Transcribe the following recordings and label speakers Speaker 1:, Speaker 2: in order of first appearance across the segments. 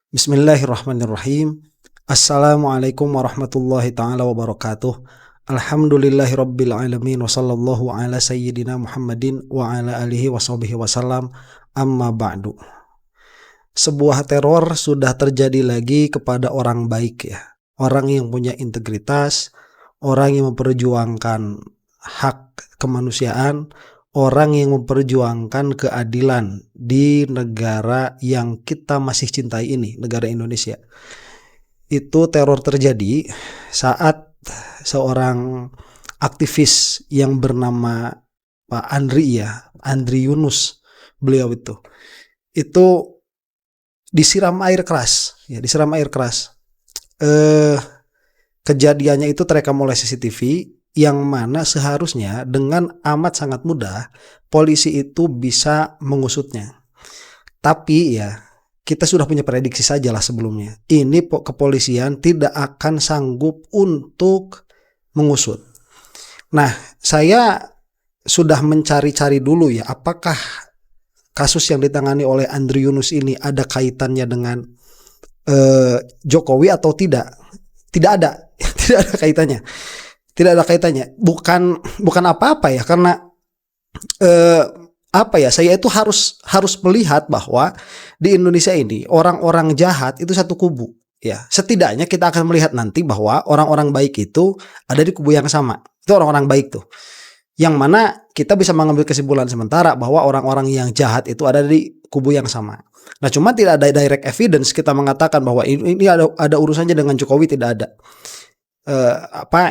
Speaker 1: Bismillahirrahmanirrahim. Assalamualaikum warahmatullahi ta'ala wabarakatuh. Alhamdulillahirabbil alamin wa sallallahu ala sayyidina Muhammadin wa ala alihi wa sahbihi wasallam. Amma ba'du. Sebuah teror sudah terjadi lagi kepada orang baik ya. Orang yang punya integritas, orang yang memperjuangkan hak kemanusiaan, orang yang memperjuangkan keadilan di negara yang kita masih cintai ini, negara Indonesia. Itu teror terjadi saat seorang aktivis yang bernama Pak Andri Yunus, beliau itu disiram air keras, ya, disiram air keras. Kejadiannya itu terekam oleh CCTV, yang mana seharusnya dengan amat sangat mudah polisi itu bisa mengusutnya. Tapi ya kita sudah punya prediksi sajalah sebelumnya. Ini kepolisian tidak akan sanggup untuk mengusut. Nah, saya sudah mencari-cari dulu ya, apakah kasus yang ditangani oleh Andri Yunus ini ada kaitannya dengan Jokowi atau tidak? Tidak ada, tidak ada kaitannya. Tidak ada kaitannya. Bukan apa-apa ya, karena saya itu harus melihat bahwa di Indonesia ini orang-orang jahat itu satu kubu ya. Setidaknya kita akan melihat nanti bahwa orang-orang baik itu ada di kubu yang sama. Itu orang-orang baik tuh. Yang mana kita bisa mengambil kesimpulan sementara bahwa orang-orang yang jahat itu ada di kubu yang sama. Nah, cuma tidak ada direct evidence kita mengatakan bahwa ini ada urusannya dengan Jokowi, tidak ada.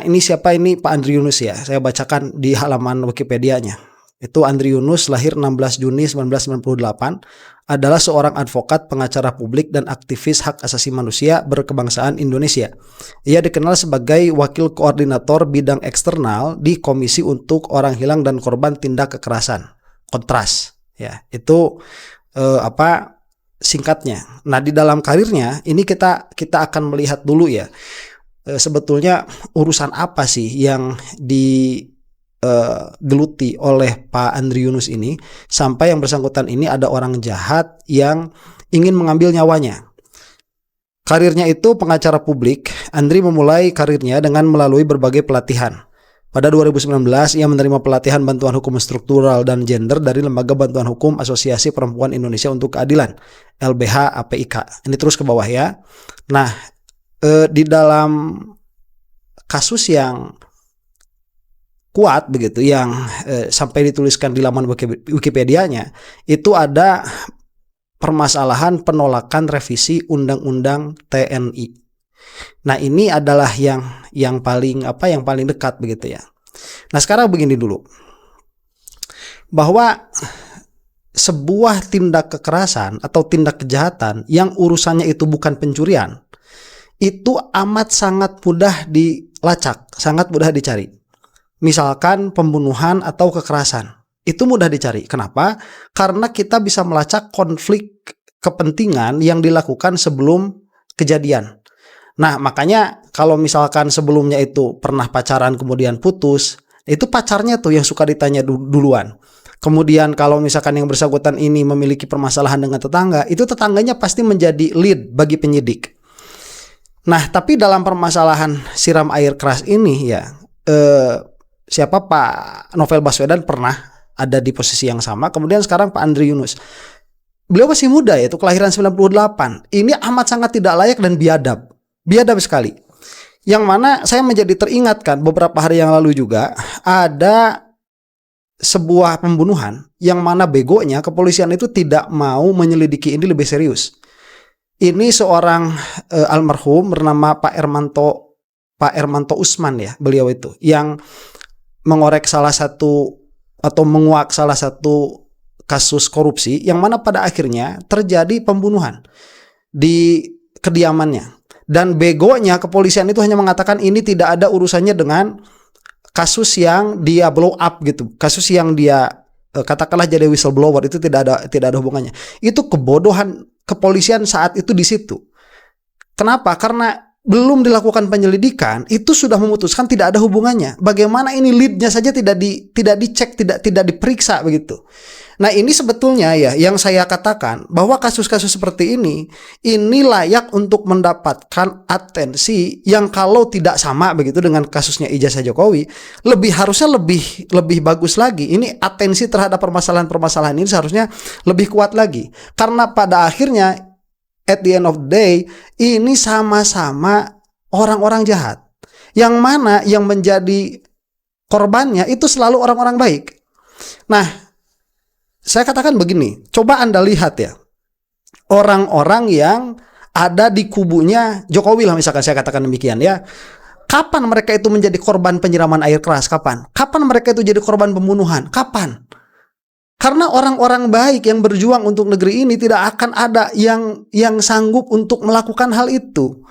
Speaker 1: Ini siapa ini Pak Andri Yunus ya? Saya bacakan di halaman Wikipedia-nya. Itu Andri Yunus, lahir 16 Juni 1998, adalah seorang advokat, pengacara publik dan aktivis hak asasi manusia berkebangsaan Indonesia. Ia dikenal sebagai wakil koordinator bidang eksternal di Komisi untuk Orang Hilang dan Korban Tindak Kekerasan, Kontras. Ya, itu singkatnya. Nah, di dalam karirnya ini kita akan melihat dulu ya. Sebetulnya urusan apa sih yang digeluti oleh Pak Andri Yunus ini sampai yang bersangkutan ini ada orang jahat yang ingin mengambil nyawanya. Karirnya itu pengacara publik. Andri memulai karirnya dengan melalui berbagai pelatihan. Pada 2019 ia menerima pelatihan bantuan hukum struktural dan gender dari Lembaga Bantuan Hukum Asosiasi Perempuan Indonesia untuk Keadilan, LBH APIK. Ini terus ke bawah ya. Nah, di dalam kasus yang kuat begitu yang sampai dituliskan di laman Wikipedia-nya, itu ada permasalahan penolakan revisi Undang-Undang TNI. Nah, ini adalah yang paling dekat begitu ya. Nah, sekarang begini dulu. Bahwa sebuah tindak kekerasan atau tindak kejahatan yang urusannya itu bukan pencurian, itu amat sangat mudah dilacak, sangat mudah dicari. Misalkan pembunuhan atau kekerasan, itu mudah dicari. Kenapa? Karena kita bisa melacak konflik kepentingan yang dilakukan sebelum kejadian. Nah, makanya kalau misalkan sebelumnya itu pernah pacaran kemudian putus, itu pacarnya tuh yang suka ditanya duluan. Kemudian kalau misalkan yang bersangkutan ini memiliki permasalahan dengan tetangga, itu tetangganya pasti menjadi lead bagi penyidik. Nah, tapi dalam permasalahan siram air keras ini ya, siapa Pak Novel Baswedan pernah ada di posisi yang sama. Kemudian sekarang Pak Andri Yunus. Beliau masih muda ya, itu kelahiran 98. Ini amat sangat tidak layak dan biadab. Biadab sekali. Yang mana saya menjadi teringatkan beberapa hari yang lalu juga ada sebuah pembunuhan yang mana begonya kepolisian itu tidak mau menyelidiki ini lebih serius. Ini seorang almarhum bernama Pak Ermanto Usman ya, beliau itu yang mengorek salah satu atau menguak salah satu kasus korupsi yang mana pada akhirnya terjadi pembunuhan di kediamannya. Dan begonya kepolisian itu hanya mengatakan ini tidak ada urusannya dengan kasus yang dia blow up gitu, kasus yang dia katakanlah jadi whistleblower, itu tidak ada hubungannya. Itu kebodohan kepolisian saat itu di situ. Kenapa? Karena belum dilakukan penyelidikan, itu sudah memutuskan tidak ada hubungannya. Bagaimana ini leadnya saja tidak dicek, tidak diperiksa begitu. Nah, ini sebetulnya ya yang saya katakan bahwa kasus-kasus seperti ini layak untuk mendapatkan atensi yang kalau tidak sama begitu dengan kasusnya ijazah Jokowi, harusnya lebih bagus lagi. Ini atensi terhadap permasalahan-permasalahan ini seharusnya lebih kuat lagi. Karena pada akhirnya at the end of the day ini sama-sama orang-orang jahat. Yang mana yang menjadi korbannya itu selalu orang-orang baik. Nah, saya katakan begini, coba Anda lihat ya, orang-orang yang ada di kubunya Jokowi lah misalkan saya katakan demikian ya. Kapan mereka itu menjadi korban penyiraman air keras? Kapan? Kapan mereka itu jadi korban pembunuhan? Kapan? Karena orang-orang baik yang berjuang untuk negeri ini tidak akan ada yang sanggup untuk melakukan hal itu.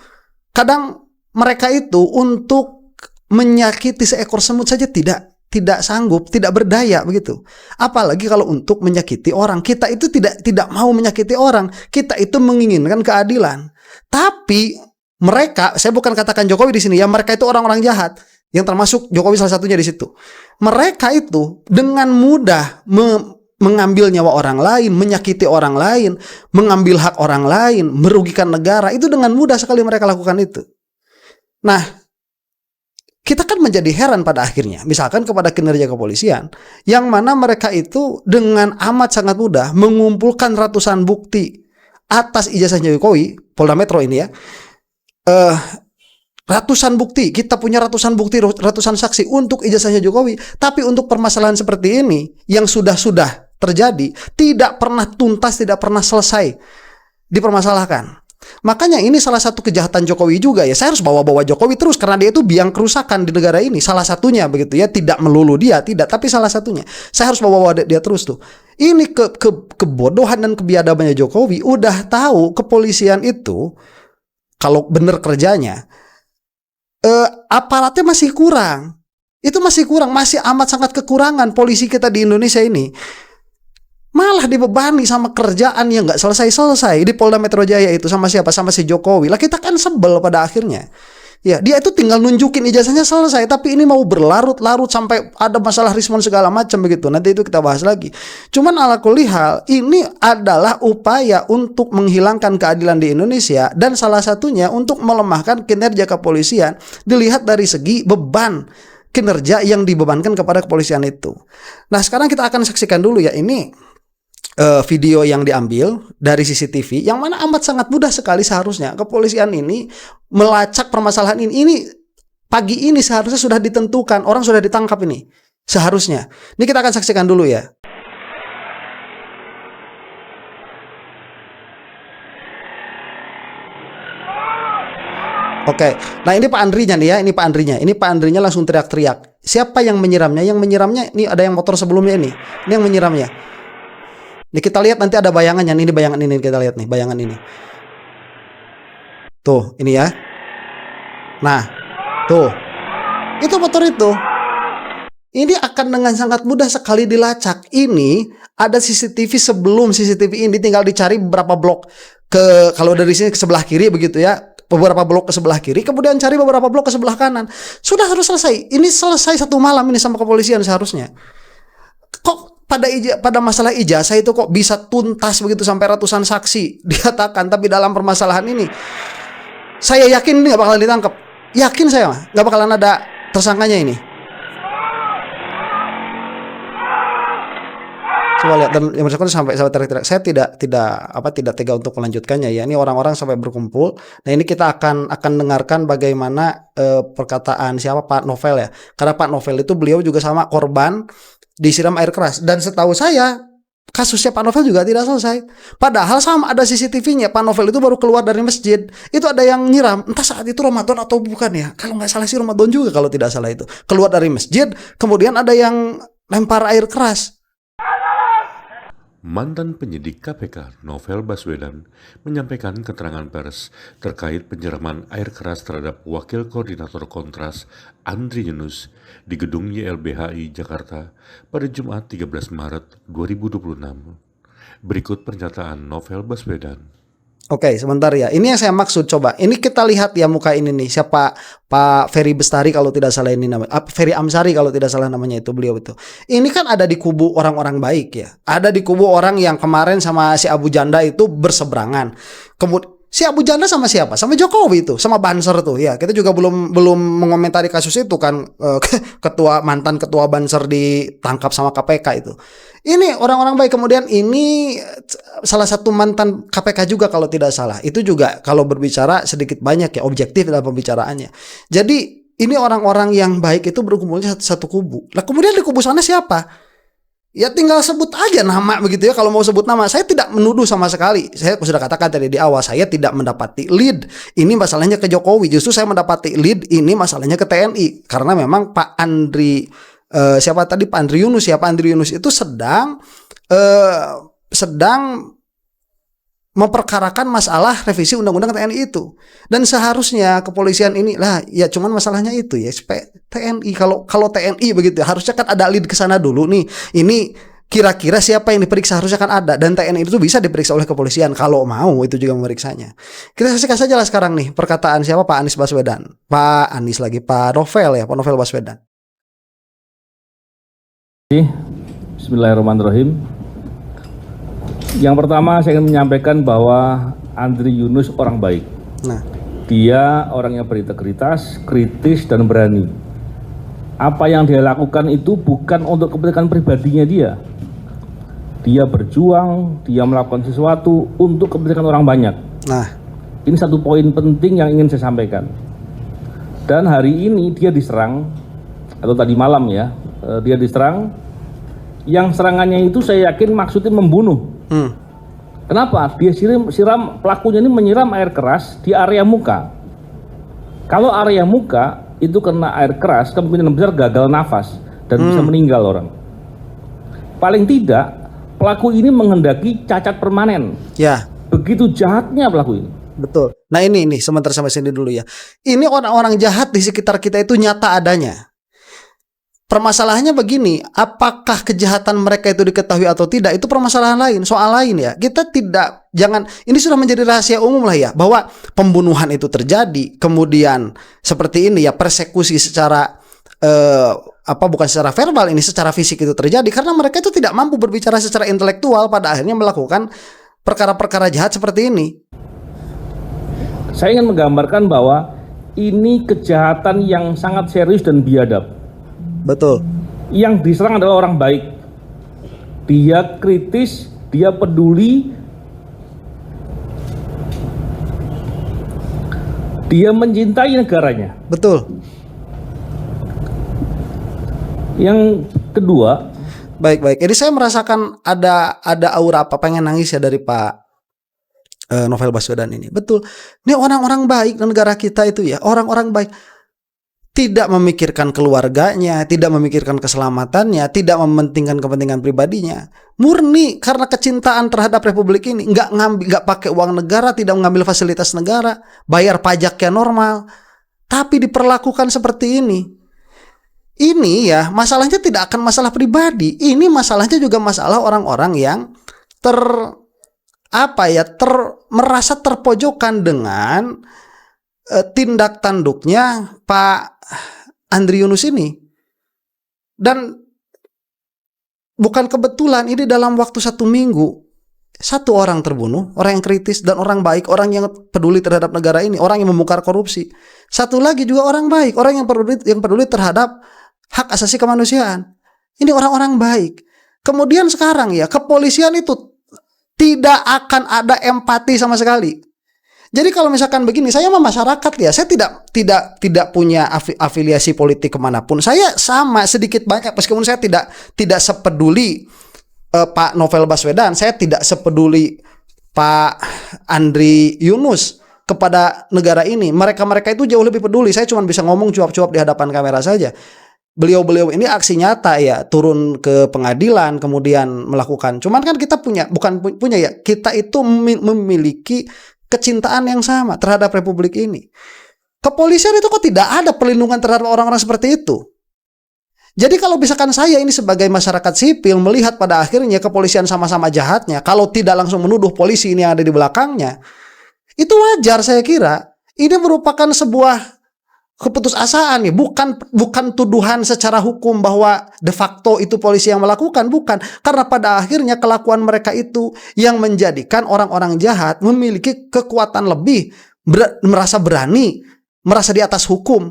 Speaker 1: Kadang mereka itu untuk menyakiti seekor semut saja tidak sanggup, tidak berdaya begitu. Apalagi kalau untuk menyakiti orang. Kita itu tidak mau menyakiti orang. Kita itu menginginkan keadilan. Tapi mereka, saya bukan katakan Jokowi di sini ya, mereka itu orang-orang jahat. Yang termasuk Jokowi salah satunya di situ. Mereka itu dengan mudah mengambil nyawa orang lain, menyakiti orang lain, mengambil hak orang lain, merugikan negara. Itu dengan mudah sekali mereka lakukan itu. Nah, kita kan menjadi heran pada akhirnya, misalkan kepada kinerja kepolisian, yang mana mereka itu dengan amat sangat mudah mengumpulkan ratusan bukti atas ijazahnya Jokowi, Polda Metro ini ya, ratusan bukti, kita punya ratusan bukti, ratusan saksi untuk ijazahnya Jokowi, tapi untuk permasalahan seperti ini yang sudah terjadi, tidak pernah tuntas, tidak pernah selesai dipermasalahkan. Makanya ini salah satu kejahatan Jokowi juga ya. Saya harus bawa-bawa Jokowi terus karena dia itu biang kerusakan di negara ini. Salah satunya begitu ya. Tidak melulu dia, tidak, tapi salah satunya. Saya harus bawa-bawa dia terus tuh. Ini kebodohan dan kebiadabannya Jokowi. Udah tahu kepolisian itu kalau bener kerjanya, aparatnya masih kurang. Itu masih kurang, masih amat sangat kekurangan polisi kita di Indonesia ini. Malah dibebani sama kerjaan yang nggak selesai-selesai di Polda Metro Jaya itu sama siapa? Sama si Jokowi. Lah kita kan sebel pada akhirnya. Ya, dia itu tinggal nunjukin ijazahnya selesai, tapi ini mau berlarut-larut sampai ada masalah rismon segala macam begitu. Nanti itu kita bahas lagi. Cuman ala kulli hal, ini adalah upaya untuk menghilangkan keadilan di Indonesia dan salah satunya untuk melemahkan kinerja kepolisian dilihat dari segi beban kinerja yang dibebankan kepada kepolisian itu. Nah, sekarang kita akan saksikan dulu ya ini video yang diambil dari CCTV yang mana amat sangat mudah sekali seharusnya kepolisian ini melacak permasalahan ini. Ini pagi ini seharusnya sudah ditentukan, orang sudah ditangkap ini seharusnya. Ini kita akan saksikan dulu ya. Oke, nah ini Pak Andrinya nih ya, ini Pak Andrinya. Ini Pak Andrinya langsung teriak-teriak. Siapa yang menyiramnya? Yang menyiramnya ini ada yang motor sebelumnya ini. Ini yang menyiramnya. Ini kita lihat nanti ada bayangannya. Ini bayangan ini kita lihat nih, bayangan ini. Tuh, ini ya. Nah, tuh. Itu motor itu. Ini akan dengan sangat mudah sekali dilacak. Ini ada CCTV sebelum CCTV ini, tinggal dicari beberapa blok ke, kalau dari sini ke sebelah kiri begitu ya. Beberapa blok ke sebelah kiri, kemudian cari beberapa blok ke sebelah kanan. Sudah harus selesai. Ini selesai satu malam ini sama kepolisian seharusnya. Kok pada masalah ijazah itu kok bisa tuntas begitu sampai ratusan saksi dikatakan, tapi dalam permasalahan ini saya yakin ini nggak bakalan ditangkap. Yakin saya mah nggak bakalan ada tersangkanya ini. Coba lihat, dan yang bersangkutan sampai teriak-teriak. Saya tidak tega untuk melanjutkannya ya. Ini orang-orang sampai berkumpul. Nah, ini kita akan dengarkan bagaimana perkataan siapa, Pak Novel ya. Karena Pak Novel itu beliau juga sama korban disiram air keras, dan setahu saya kasusnya Pak Novel juga tidak selesai. Padahal sama ada CCTV-nya. Pak Novel itu baru keluar dari masjid, itu ada yang nyiram. Entah saat itu Ramadan atau bukan ya. Kalau nggak salah sih Ramadan juga kalau tidak salah itu. Keluar dari masjid, kemudian ada yang lempar air keras.
Speaker 2: Mantan penyidik KPK Novel Baswedan menyampaikan keterangan pers terkait penyiraman air keras terhadap Wakil Koordinator Kontras Andri Yunus di gedung YLBHI Jakarta pada Jumat 13 Maret 2026. Berikut pernyataan Novel Baswedan.
Speaker 1: Oke, sebentar ya. Ini yang saya maksud. Coba, ini kita lihat ya muka ini nih. Siapa? Pak Ferry Bestari kalau tidak salah ini namanya. Ferry Amsari kalau tidak salah namanya itu, beliau itu. Ini kan ada di kubu orang-orang baik ya. Ada di kubu orang yang kemarin sama si Abu Janda itu berseberangan. Kemudian si Abu Janda sama siapa? Sama Jokowi itu, sama Banser tuh. Ya, kita juga belum mengomentari kasus itu kan, mantan ketua Banser ditangkap sama KPK itu. Ini orang-orang baik. Kemudian ini salah satu mantan KPK juga kalau tidak salah. Itu juga kalau berbicara sedikit banyak ya objektif dalam pembicaraannya. Jadi ini orang-orang yang baik itu berkumpulnya satu kubu. Lah kemudian di kubu sana siapa? Ya tinggal sebut aja nama begitu ya. Kalau mau sebut nama, saya tidak menuduh sama sekali. Saya sudah katakan tadi di awal, saya tidak mendapati lead. Ini masalahnya ke Jokowi. Justru saya mendapati lead ini masalahnya ke TNI. Karena memang Pak Andri siapa tadi, Pak Andri Yunus ya. Pak Andri Yunus itu sedang memperkarakan masalah revisi undang-undang TNI itu. Dan seharusnya kepolisian ini lah ya, cuman masalahnya itu ya TNI, kalau TNI begitu ya, harusnya kan ada lead ke sana dulu nih. Ini kira-kira siapa yang diperiksa, harusnya kan ada, dan TNI itu bisa diperiksa oleh kepolisian kalau mau itu juga memeriksanya. Kita saksikan saja lah sekarang nih perkataan siapa, Pak Anies Baswedan. Pak Novel ya, Pak Novel Baswedan.
Speaker 3: Bismillahirrahmanirrahim. Yang pertama saya ingin menyampaikan bahwa Andri Yunus orang baik.
Speaker 1: Nah,
Speaker 3: dia orang yang berintegritas, kritis dan berani. Apa yang dia lakukan itu bukan untuk kepentingan pribadinya dia. Dia berjuang, dia melakukan sesuatu untuk kepentingan orang banyak.
Speaker 1: Nah,
Speaker 3: ini satu poin penting yang ingin saya sampaikan. Dan hari ini dia diserang, atau tadi malam ya, dia diserang. Yang serangannya itu saya yakin maksudnya membunuh. Kenapa? Dia siram, pelakunya ini menyiram air keras di area muka. Kalau area muka itu kena air keras, kemungkinan besar gagal nafas dan bisa meninggal orang. Paling tidak, pelaku ini menghendaki cacat permanen.
Speaker 1: ya.
Speaker 3: Begitu jahatnya pelaku ini.
Speaker 1: Betul. Nah ini sebentar sampai sini dulu ya. Ini orang-orang jahat di sekitar kita itu nyata adanya. Permasalahannya begini, apakah kejahatan mereka itu diketahui atau tidak, itu permasalahan lain, soal lain ya. Kita ini sudah menjadi rahasia umum lah ya, bahwa pembunuhan itu terjadi, kemudian seperti ini ya, persekusi secara bukan secara verbal, ini secara fisik itu terjadi karena mereka itu tidak mampu berbicara secara intelektual, pada akhirnya melakukan perkara-perkara jahat seperti ini.
Speaker 3: Saya ingin menggambarkan bahwa ini kejahatan yang sangat serius dan biadab.
Speaker 1: Betul.
Speaker 3: Yang diserang adalah orang baik. Dia kritis, dia peduli, dia mencintai negaranya.
Speaker 1: Betul.
Speaker 3: Yang kedua,
Speaker 1: baik. Jadi saya merasakan ada aura apa, pengen nangis ya dari Pak Novel Baswedan ini. Betul. Ini orang-orang baik di negara kita itu ya, orang-orang baik. Tidak memikirkan keluarganya, tidak memikirkan keselamatannya, tidak mementingkan kepentingan pribadinya. Murni karena kecintaan terhadap republik ini, nggak pakai uang negara, tidak mengambil fasilitas negara, bayar pajaknya normal, tapi diperlakukan seperti ini. Ini ya masalahnya tidak akan masalah pribadi, ini masalahnya juga masalah orang-orang yang merasa terpojokan dengan tindak tanduknya Pak Andri Yunus ini. Dan bukan kebetulan ini dalam waktu 1 minggu 1 orang terbunuh, orang yang kritis dan orang baik, orang yang peduli terhadap negara ini, orang yang membongkar korupsi. 1 lagi juga orang baik, orang yang peduli terhadap hak asasi kemanusiaan. Ini orang-orang baik. Kemudian sekarang ya, kepolisian itu tidak akan ada empati sama sekali. Jadi kalau misalkan begini, saya sama masyarakat ya, saya tidak punya afiliasi politik kemanapun. Saya sama sedikit banyak, meskipun saya tidak sepeduli Pak Novel Baswedan, saya tidak sepeduli Pak Andri Yunus kepada negara ini. Mereka itu jauh lebih peduli. Saya cuma bisa ngomong cuap-cuap di hadapan kamera saja. Beliau ini aksi nyata ya, turun ke pengadilan kemudian melakukan. Cuman kan kita kita itu memiliki kecintaan yang sama terhadap republik ini. Kepolisian itu kok tidak ada perlindungan terhadap orang-orang seperti itu. Jadi kalau misalkan saya ini sebagai masyarakat sipil melihat pada akhirnya kepolisian sama-sama jahatnya, kalau tidak langsung menuduh polisi ini yang ada di belakangnya, Itu wajar saya kira. Ini merupakan sebuah keputusasaan nih, bukan tuduhan secara hukum bahwa de facto itu polisi yang melakukan, bukan. Karena pada akhirnya kelakuan mereka itu yang menjadikan orang-orang jahat memiliki kekuatan lebih, merasa berani, merasa di atas hukum.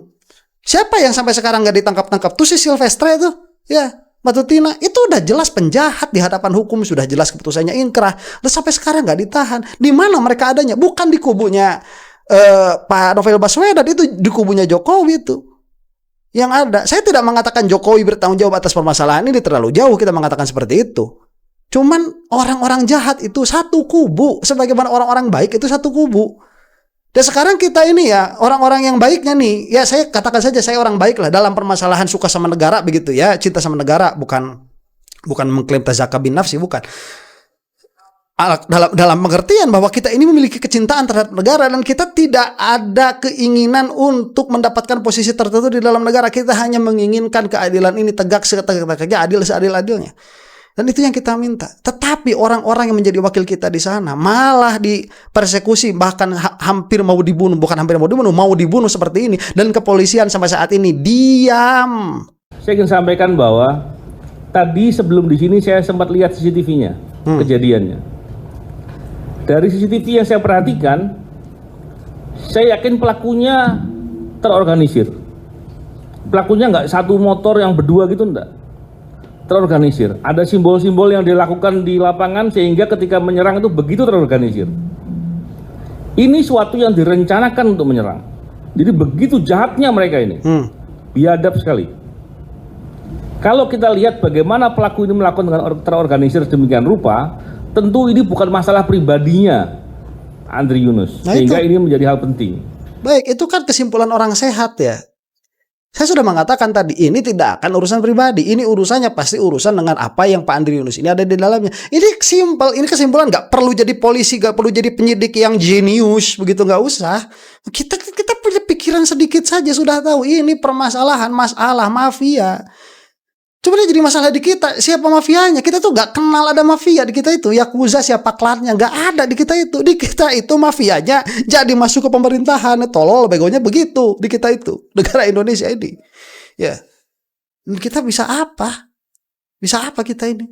Speaker 1: Siapa yang sampai sekarang nggak ditangkap-tangkap? Tuh si Silvestre itu, ya, Matutina, itu udah jelas penjahat di hadapan hukum, sudah jelas keputusannya inkrah, dan sampai sekarang nggak ditahan. Di mana mereka adanya? Bukan di kubunya Pak Novel Baswedan, itu di kubunya Jokowi itu yang ada. Saya tidak mengatakan Jokowi bertanggung jawab atas permasalahan ini, terlalu jauh kita mengatakan seperti itu. Cuman orang-orang jahat itu satu kubu, sebagaimana orang-orang baik itu satu kubu. Dan sekarang kita ini ya, orang-orang yang baiknya nih, ya saya katakan saja saya orang baik lah dalam permasalahan suka sama negara begitu ya, cinta sama negara, bukan mengklaim tazakka bin nafsi, bukan. Dalam pengertian bahwa kita ini memiliki kecintaan terhadap negara dan kita tidak ada keinginan untuk mendapatkan posisi tertentu di dalam negara. Kita hanya menginginkan keadilan ini tegak setegak-tegaknya, adil seadil-adilnya. Dan itu yang kita minta. Tetapi orang-orang yang menjadi wakil kita di sana malah dipersekusi, bahkan hampir mau dibunuh, mau dibunuh seperti ini. Dan kepolisian sampai saat ini diam.
Speaker 3: Saya ingin sampaikan bahwa tadi sebelum di sini saya sempat lihat CCTV-nya, kejadiannya. Dari CCTV yang saya perhatikan, saya yakin pelakunya terorganisir. Pelakunya nggak satu motor yang berdua gitu, enggak. Terorganisir. Ada simbol-simbol yang dilakukan di lapangan sehingga ketika menyerang itu begitu terorganisir. Ini suatu yang direncanakan untuk menyerang. Jadi begitu jahatnya mereka ini. Biadab sekali. Kalau kita lihat bagaimana pelaku ini melakukan dengan terorganisir demikian rupa, tentu ini bukan masalah pribadinya Andri Yunus, sehingga ini menjadi hal penting.
Speaker 1: Baik, itu kan kesimpulan orang sehat ya. Saya sudah mengatakan tadi, ini tidak akan urusan pribadi. Ini urusannya pasti urusan dengan apa yang Pak Andri Yunus ini ada di dalamnya. Ini simpel, ini kesimpulan. Nggak perlu jadi polisi, nggak perlu jadi penyidik yang jenius, begitu, nggak usah. Kita punya pikiran sedikit saja sudah tahu ini permasalahan, masalah mafia. Cuma ini jadi masalah di kita, siapa mafianya? Kita tuh gak kenal ada mafia di kita itu. Yakuza siapa klannya, gak ada di kita itu. Di kita itu mafianya jadi masuk ke pemerintahan. Tolol begonya begitu di kita itu. Negara Indonesia ini. Ya, kita bisa apa? Bisa apa kita ini?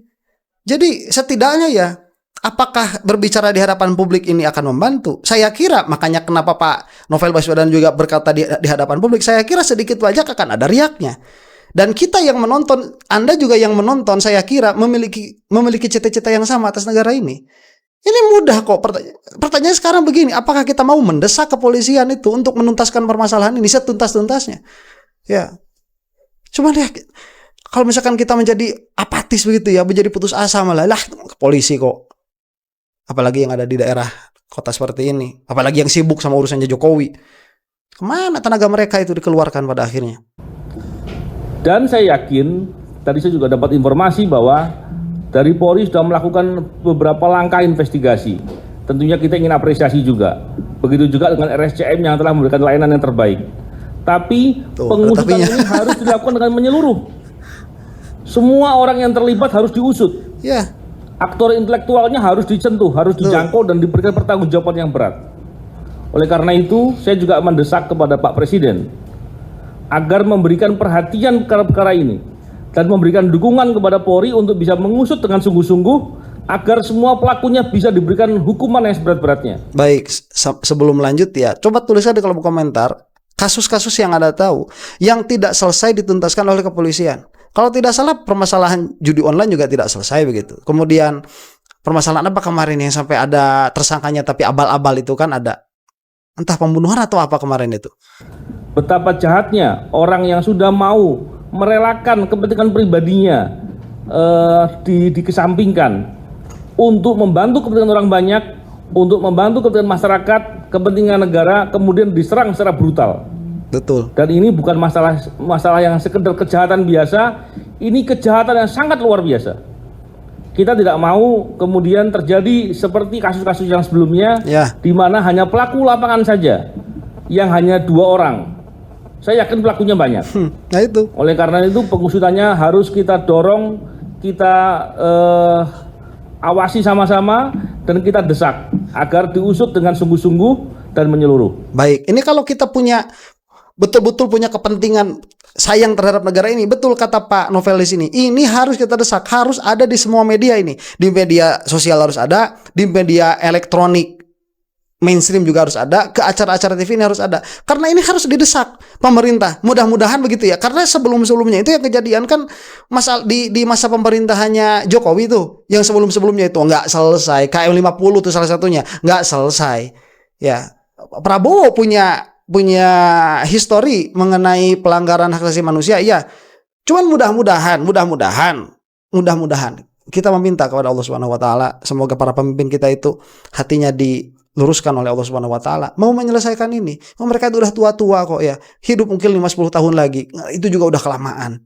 Speaker 1: Jadi setidaknya ya, apakah berbicara di hadapan publik ini akan membantu? Saya kira, makanya kenapa Pak Novel Baswedan juga berkata di hadapan publik, saya kira sedikit banyak akan ada riaknya. Dan kita yang menonton, Anda juga yang menonton, saya kira memiliki cita-cita yang sama atas negara ini. Ini mudah kok. Pertanyaan sekarang begini, apakah kita mau mendesak kepolisian itu untuk menuntaskan permasalahan ini setuntas-tuntasnya? Ya. Cuman ya, kalau misalkan kita menjadi apatis begitu ya, menjadi putus asa malah, polisi kok. Apalagi yang ada di daerah kota seperti ini. Apalagi yang sibuk sama urusannya Jokowi. Kemana tenaga mereka itu dikeluarkan pada akhirnya?
Speaker 3: Dan saya yakin, tadi saya juga dapat informasi bahwa dari Polri sudah melakukan beberapa langkah investigasi. Tentunya kita ingin apresiasi juga. Begitu juga dengan RSCM yang telah memberikan layanan yang terbaik. Tapi pengusutan ini harus dilakukan dengan menyeluruh. Semua orang yang terlibat harus diusut.
Speaker 1: Ya.
Speaker 3: Aktor intelektualnya harus disentuh, harus dijangkau dan diberikan pertanggungjawaban yang berat. Oleh karena itu, saya juga mendesak kepada Pak Presiden agar memberikan perhatian perkara ini dan memberikan dukungan kepada Polri untuk bisa mengusut dengan sungguh-sungguh agar semua pelakunya bisa diberikan hukuman yang seberat-beratnya.
Speaker 1: Baik, sebelum lanjut ya, coba tuliskan di kolom komentar kasus-kasus yang Anda tahu yang tidak selesai dituntaskan oleh kepolisian. Kalau tidak salah permasalahan judi online juga tidak selesai begitu. Kemudian permasalahan apa kemarin yang sampai ada tersangkanya tapi abal-abal itu kan ada. Entah pembunuhan atau apa kemarin itu.
Speaker 3: Betapa jahatnya orang yang sudah mau merelakan kepentingan pribadinya dikesampingkan untuk membantu kepentingan orang banyak, untuk membantu kepentingan masyarakat, kepentingan negara, kemudian diserang secara brutal.
Speaker 1: Betul.
Speaker 3: Dan ini bukan masalah yang sekedar kejahatan biasa, ini kejahatan yang sangat luar biasa. Kita tidak mau kemudian terjadi seperti kasus-kasus yang sebelumnya, di mana hanya pelaku lapangan saja yang hanya 2 orang. Saya yakin pelakunya banyak.
Speaker 1: Nah itu.
Speaker 3: Oleh karena itu pengusutannya harus kita dorong, kita awasi sama-sama dan kita desak agar diusut dengan sungguh-sungguh dan menyeluruh.
Speaker 1: Baik, ini kalau kita punya betul-betul punya kepentingan sayang terhadap negara ini, betul kata Pak Novel di sini. Ini harus kita desak, harus ada di semua media ini. Di media sosial harus ada, di media elektronik mainstream juga harus ada, ke acara-acara TV ini harus ada. Karena ini harus didesak pemerintah. Mudah-mudahan begitu ya. Karena sebelum-sebelumnya itu yang kejadian kan di masa pemerintahannya Jokowi tuh, yang sebelum-sebelumnya itu nggak selesai. KM50 tuh salah satunya nggak selesai. Ya, Prabowo punya histori mengenai pelanggaran hak asasi manusia. Ya, cuman mudah-mudahan kita meminta kepada Allah Subhanahu wa taala, semoga para pemimpin kita itu hatinya diluruskan oleh Allah Subhanahu wa taala mau menyelesaikan ini. Mereka itu udah tua-tua kok ya. Hidup mungkin 5-10 tahun lagi. Itu juga udah kelamaan.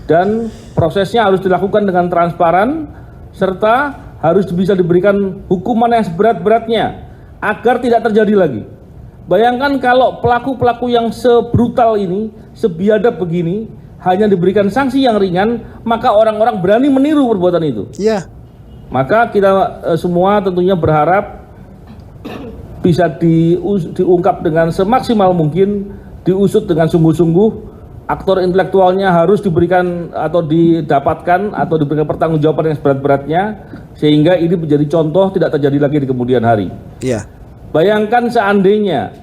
Speaker 3: Dan prosesnya harus dilakukan dengan transparan serta harus bisa diberikan hukuman yang seberat-beratnya agar tidak terjadi lagi. Bayangkan kalau pelaku-pelaku yang sebrutal ini, sebiadab begini, hanya diberikan sanksi yang ringan, maka orang-orang berani meniru perbuatan itu.
Speaker 1: Iya.
Speaker 3: Maka kita semua tentunya berharap bisa diungkap dengan semaksimal mungkin, diusut dengan sungguh-sungguh. Aktor intelektualnya harus diberikan atau didapatkan atau diberikan pertanggungjawaban yang seberat-beratnya, sehingga ini menjadi contoh tidak terjadi lagi di kemudian hari.
Speaker 1: Iya.
Speaker 3: Bayangkan seandainya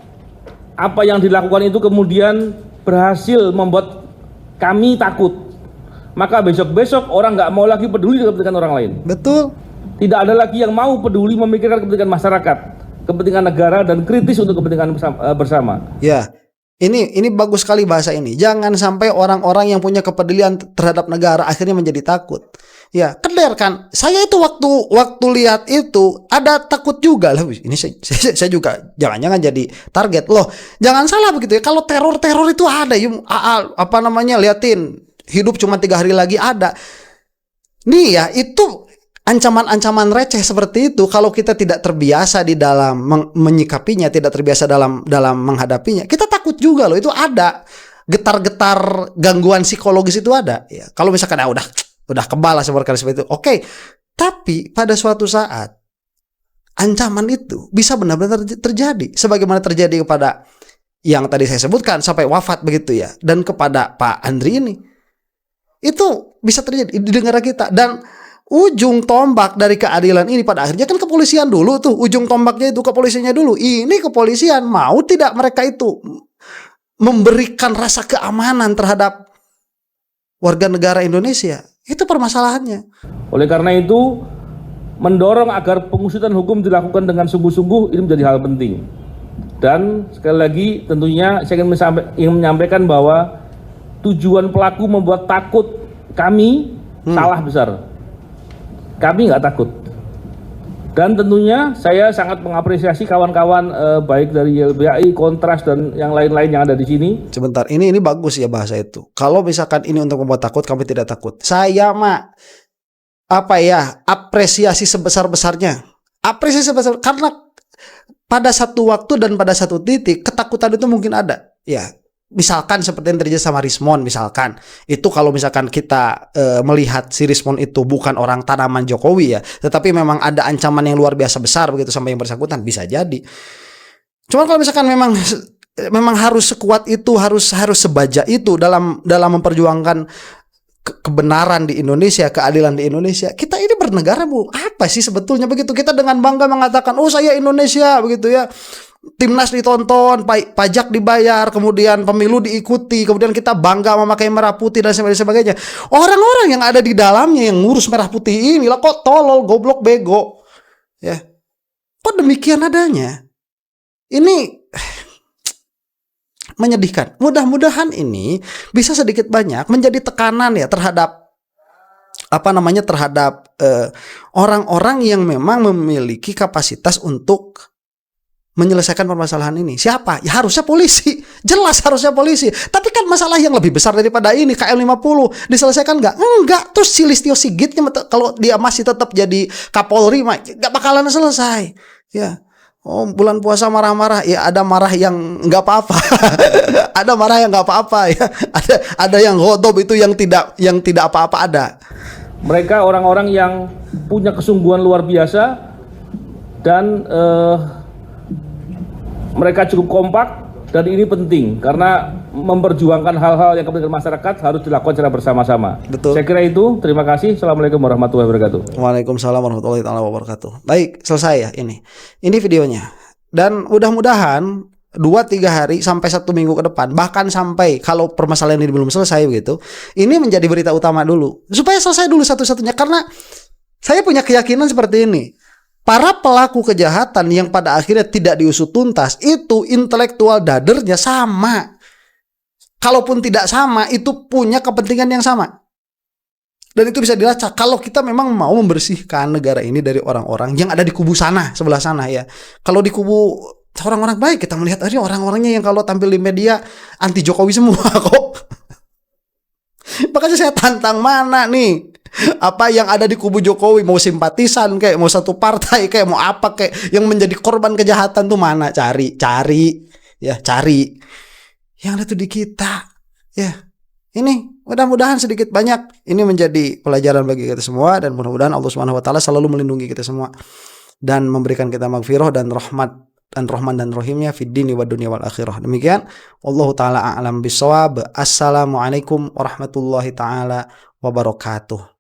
Speaker 3: apa yang dilakukan itu kemudian berhasil membuat kami takut, maka besok-besok orang nggak mau lagi peduli dengan kepentingan orang lain.
Speaker 1: Betul.
Speaker 3: Tidak ada lagi yang mau peduli memikirkan kepentingan masyarakat, kepentingan negara, dan kritis untuk kepentingan bersama.
Speaker 1: Ya, ini bagus sekali bahasa ini. Jangan sampai orang-orang yang punya kepedulian terhadap negara akhirnya menjadi takut. Ya, keder kan. Saya itu waktu lihat itu ada takut juga lah. Ini saya juga jangan-jangan jadi target loh. Jangan salah begitu ya. Kalau teror itu ada. Liatin hidup cuma 3 hari lagi ada. Nih ya, itu ancaman-ancaman receh seperti itu kalau kita tidak terbiasa di dalam menyikapinya, tidak terbiasa dalam menghadapinya, kita takut juga loh. Itu ada getar-getar gangguan psikologis itu ada. Ya, kalau misalkan udah kebal lah seperti itu. Oke. Tapi pada suatu saat ancaman itu bisa benar-benar terjadi sebagaimana terjadi kepada yang tadi saya sebutkan sampai wafat begitu ya, dan kepada Pak Andri ini. Itu bisa terjadi di negara kita. Dan ujung tombak dari keadilan ini pada akhirnya kan kepolisian dulu tuh. Ujung tombaknya itu kepolisiannya dulu. Ini kepolisian mau tidak mereka itu memberikan rasa keamanan terhadap warga negara Indonesia. Itu permasalahannya. Oleh karena itu, mendorong agar pengusutan hukum dilakukan dengan sungguh-sungguh ini menjadi hal penting. Dan sekali lagi tentunya saya ingin menyampaikan bahwa tujuan pelaku membuat takut kami salah besar. Kami nggak takut. Dan tentunya saya sangat mengapresiasi kawan-kawan baik dari YLBHI, Kontras, dan yang lain-lain yang ada di sini. Sebentar, ini bagus ya bahasa itu. Kalau misalkan ini untuk membuat takut, kami tidak takut. Saya apresiasi sebesar-besarnya. Apresiasi sebesar, karena pada satu waktu dan pada satu titik ketakutan itu mungkin ada. Ya. Misalkan seperti yang terjadi sama Rismon misalkan. Itu kalau misalkan kita melihat si Rismon itu bukan orang tanaman Jokowi ya, tetapi memang ada ancaman yang luar biasa besar begitu sampai yang bersangkutan, bisa jadi. Cuman kalau misalkan memang harus sekuat itu, harus sebaja itu dalam memperjuangkan kebenaran di Indonesia, keadilan di Indonesia. Kita ini bernegara apa sih sebetulnya begitu? Kita dengan bangga mengatakan, "Oh, saya Indonesia," begitu ya. Timnas ditonton, pajak dibayar, kemudian pemilu diikuti, kemudian kita bangga memakai merah putih dan sebagainya. Orang-orang yang ada di dalamnya yang ngurus merah putih ini lah kok tolol, goblok, bego. Ya. Kok demikian adanya? Ini menyedihkan. Mudah-mudahan ini bisa sedikit banyak menjadi tekanan ya terhadap orang-orang yang memang memiliki kapasitas untuk menyelesaikan permasalahan ini. Siapa? Ya harusnya polisi. Jelas harusnya polisi. Tapi kan masalah yang lebih besar daripada ini, KM50 diselesaikan nggak? Enggak. Terus si Listio Sigitnya kalau dia masih tetap jadi Kapolri nggak bakalan selesai. Ya. Oh, bulan puasa marah-marah. Ya ada marah yang nggak apa-apa. Ada marah yang nggak apa-apa ya. Ada yang ghodob itu yang tidak apa-apa ada. Mereka orang-orang yang punya kesungguhan luar biasa dan
Speaker 3: mereka cukup kompak dan ini penting karena memperjuangkan hal-hal yang kepentingan masyarakat harus dilakukan secara bersama-sama.
Speaker 1: Betul.
Speaker 3: Saya kira itu. Terima kasih. Assalamualaikum warahmatullahi wabarakatuh.
Speaker 1: Waalaikumsalam warahmatullahi wabarakatuh. Baik, selesai ya ini. Ini videonya. Dan mudah-mudahan 2-3 hari sampai 1 minggu ke depan, bahkan sampai kalau permasalahan ini belum selesai begitu, ini menjadi berita utama dulu. Supaya selesai dulu satu-satunya, karena saya punya keyakinan seperti ini. Para pelaku kejahatan yang pada akhirnya tidak diusut tuntas itu intelektual dadernya sama. Kalaupun tidak sama, itu punya kepentingan yang sama. Dan itu bisa dilacak kalau kita memang mau membersihkan negara ini dari orang-orang yang ada di kubu sana, sebelah sana ya. Kalau di kubu orang-orang baik, kita melihat ini orang-orangnya yang kalau tampil di media anti Jokowi semua kok. Makanya saya tantang, mana nih apa yang ada di kubu Jokowi, mau simpatisan kayak, mau satu partai kayak, mau apa kayak, yang menjadi korban kejahatan tuh mana? Cari yang ada tuh di kita ya. Ini mudah-mudahan sedikit banyak ini menjadi pelajaran bagi kita semua, dan mudah-mudahan Allah Subhanahu wa taala selalu melindungi kita semua dan memberikan kita maghfirah dan rahmat dan rahman dan rahimnya fid dini wad dunya wal akhirah. Demikian, wallahu taala a'lam bissawab. Assalamualaikum warahmatullahi taala wabarakatuh.